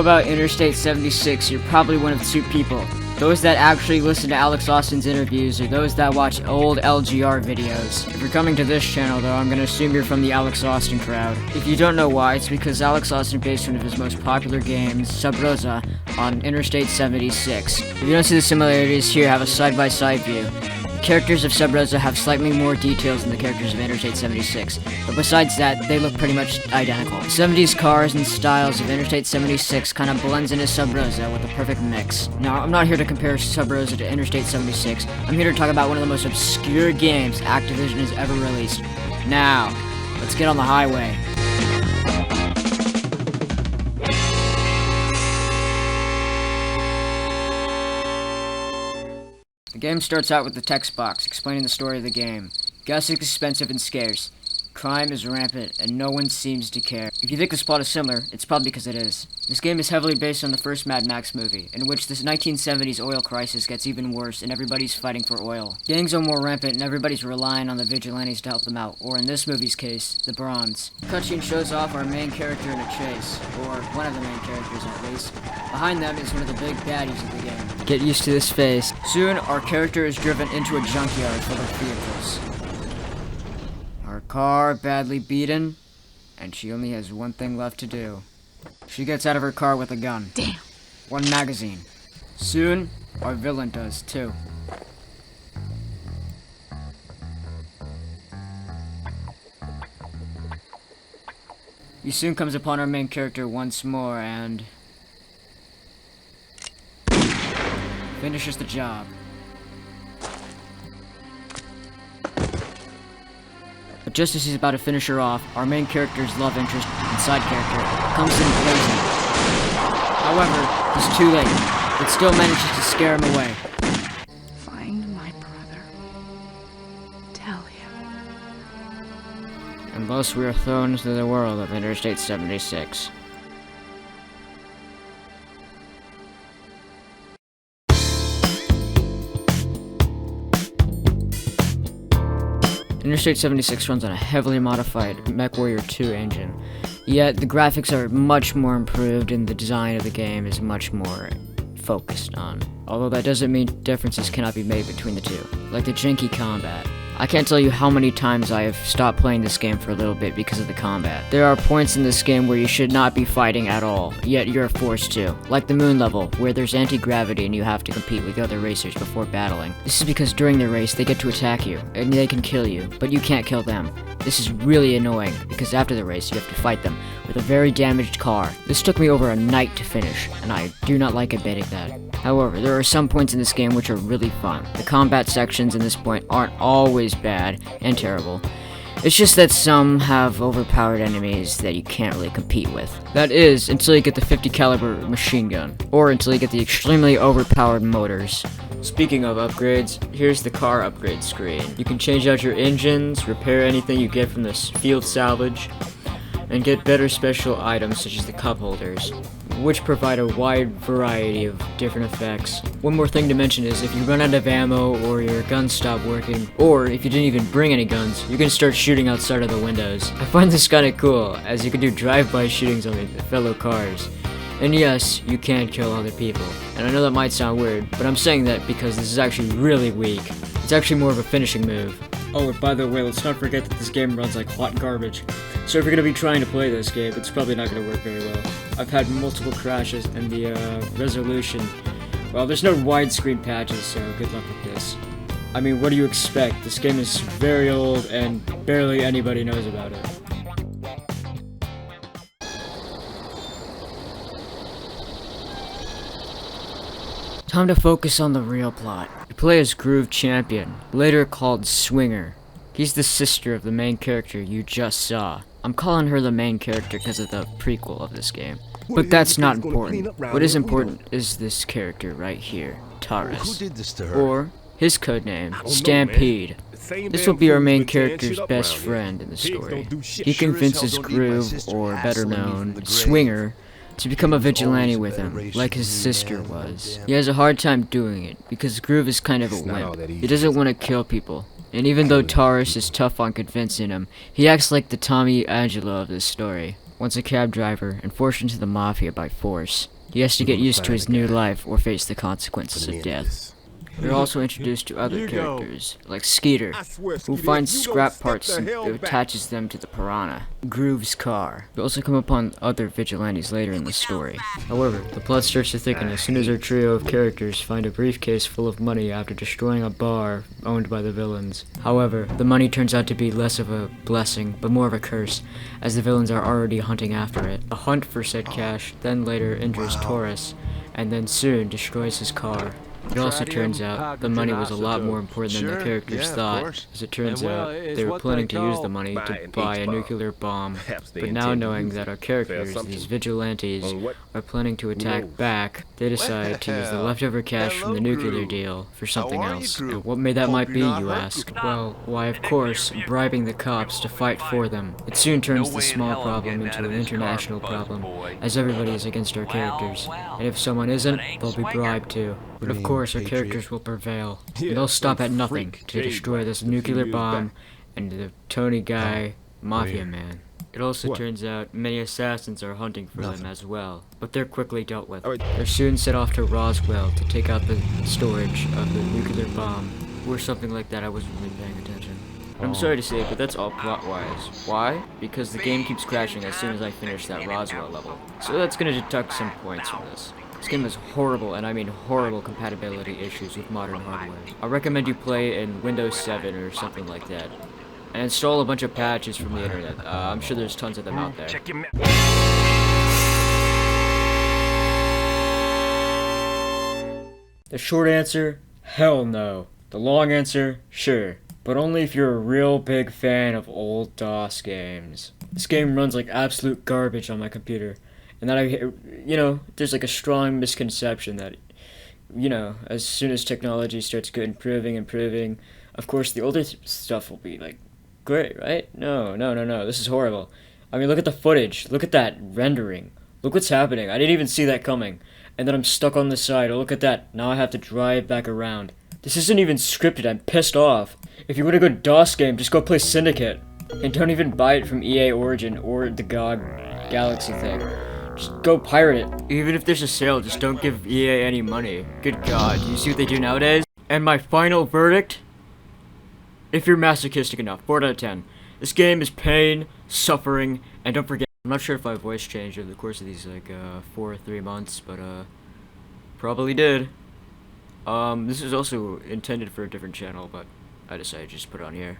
about Interstate 76, you're probably one of two people. Those that actually listen to Alex Austin's interviews, or those that watch old LGR videos. If you're coming to this channel though, I'm gonna assume you're from the Alex Austin crowd. If you don't know why, it's because Alex Austin based one of his most popular games, Sub Rosa, on Interstate 76. If you don't see the similarities here, have a side-by-side view. The characters of Sub Rosa have slightly more details than the characters of Interstate 76, but besides that, they look pretty much identical. The 70s cars and styles of Interstate 76 kind of blends into Sub Rosa with a perfect mix. Now, I'm not here to compare Sub Rosa to Interstate 76, I'm here to talk about one of the most obscure games Activision has ever released. Now, let's get on the highway. The game starts out with the text box explaining the story of the game. Gas is expensive and scarce. Crime is rampant, and no one seems to care. If you think this plot is similar, it's probably because it is. This game is heavily based on the first Mad Max movie, in which this 1970s oil crisis gets even worse and everybody's fighting for oil. Gangs are more rampant and everybody's relying on the vigilantes to help them out, or in this movie's case, the Bronze. The cutscene shows off our main character in a chase, or one of the main characters at least. Behind them is one of the big baddies of the game. Get used to this face. Soon, our character is driven into a junkyard full of vehicles. Her car badly beaten, and she only has one thing left to do. She gets out of her car with a gun. Damn. One magazine. Soon, our villain does too. He soon comes upon our main character once more and finishes the job. But just as he's about to finish her off, our main character's love interest and side character comes in blazing. However, he's too late, but still manages to scare him away. Find my brother. Tell him. And thus we are thrown into the world of Interstate 76. Interstate 76 runs on a heavily modified MechWarrior 2 engine, yet the graphics are much more improved and the design of the game is much more focused on. Although that doesn't mean differences cannot be made between the two, like the janky combat. I can't tell you how many times I have stopped playing this game for a little bit because of the combat. There are points in this game where you should not be fighting at all, yet you're forced to. Like the moon level, where there's anti-gravity and you have to compete with the other racers before battling. This is because during the race they get to attack you, and they can kill you, but you can't kill them. This is really annoying, because after the race you have to fight them with a very damaged car. This took me over a night to finish, and I do not like admitting that. However, there are some points in this game which are really fun. The combat sections in this point aren't always bad and terrible. It's just that some have overpowered enemies that you can't really compete with. That is, until you get the 50 caliber machine gun, or until you get the extremely overpowered motors. Speaking of upgrades, here's the car upgrade screen. You can change out your engines, repair anything you get from this field salvage, and get better special items such as the cup holders, which provide a wide variety of different effects. One more thing to mention is if you run out of ammo or your guns stop working, or if you didn't even bring any guns, you can start shooting outside of the windows. I find this kinda cool, as you can do drive-by shootings on the fellow cars. And yes, you can kill other people. And I know that might sound weird, but I'm saying that because this is actually really weak. It's actually more of a finishing move. Oh, and by the way, let's not forget that this game runs like hot garbage. So if you're gonna be trying to play this game, it's probably not gonna work very well. I've had multiple crashes, and the resolution, well, there's no widescreen patches, so good luck with this. I mean, what do you expect? This game is very old, and barely anybody knows about it. Time to focus on the real plot. You play as Groove Champion, later called Swinger. He's the sister of the main character you just saw. I'm calling her the main character because of the prequel of this game. But that's not important. What is important is this character right here, Taurus. Or his codename, Stampede. This will be our main character's best friend in the story. He convinces Groove, or better known, Swinger, to become a vigilante with him, like his sister was. He has a hard time doing it, because Groove is kind of a wimp. He doesn't want to kill people. And even though Taurus is tough on convincing him, he acts like the Tommy Angelo of this story. once a cab driver and forced into the mafia by force. He has to get used to his new life or face the consequences of death. We're also introduced to other characters, like Skeeter, who finds scrap parts and attaches them to the piranha. Groove's car. We also come upon other vigilantes later in the story. However, the plot starts to thicken as soon as our trio of characters find a briefcase full of money after destroying a bar owned by the villains. However, the money turns out to be less of a blessing, but more of a curse, as the villains are already hunting after it. A hunt for said cash then later injures Taurus, and then soon destroys his car. It also turns out the money was a lot more important than the characters thought, as it turns out they were planning to use the money to buy a nuclear bomb, but now knowing that our characters, these vigilantes, are planning to attack back, they decide to use the leftover cash from the nuclear deal for something else. And what may that might be, you ask? Well, why of course, bribing the cops to fight for them. It soon turns the small problem into an international problem, as everybody is against our characters, and if someone isn't, they'll be bribed too. But of course, our characters will prevail, and they'll stop at nothing to destroy this nuclear bomb and the Tony guy, Mafia Man. It also turns out many assassins are hunting for them as well, but they're quickly dealt with. They're soon set off to Roswell to take out the storage of the nuclear bomb, or something like that. I wasn't really paying attention. I'm sorry to say, but that's all plot-wise. Why? Because the game keeps crashing as soon as I finish that Roswell level. So that's gonna deduct some points from this. This game has horrible, and I mean horrible, compatibility issues with modern hardware. I recommend you play in Windows 7 or something like that, and install a bunch of patches from the internet. I'm sure there's tons of them out there. The short answer, hell no. The long answer, sure. But only if you're a real big fan of old DOS games. This game runs like absolute garbage on my computer. And that there's like a strong misconception that, as soon as technology starts improving, of course the older stuff will be like great, right? No. This is horrible. I mean, look at the footage. Look at that rendering. Look what's happening. I didn't even see that coming. And then I'm stuck on the side. Oh, look at that. Now I have to drive back around. This isn't even scripted. I'm pissed off. If you want a good DOS game, just go play Syndicate. And don't even buy it from EA Origin or the GOG Galaxy thing. Just go pirate it. Even if there's a sale, just don't give EA any money. Good God, do you see what they do nowadays? And my final verdict? If you're masochistic enough, 4 out of 10. This game is pain, suffering, and don't forget, I'm not sure if my voice changed over the course of these 4 or 3 months, but probably did. This is also intended for a different channel, but I decided to just put it on here.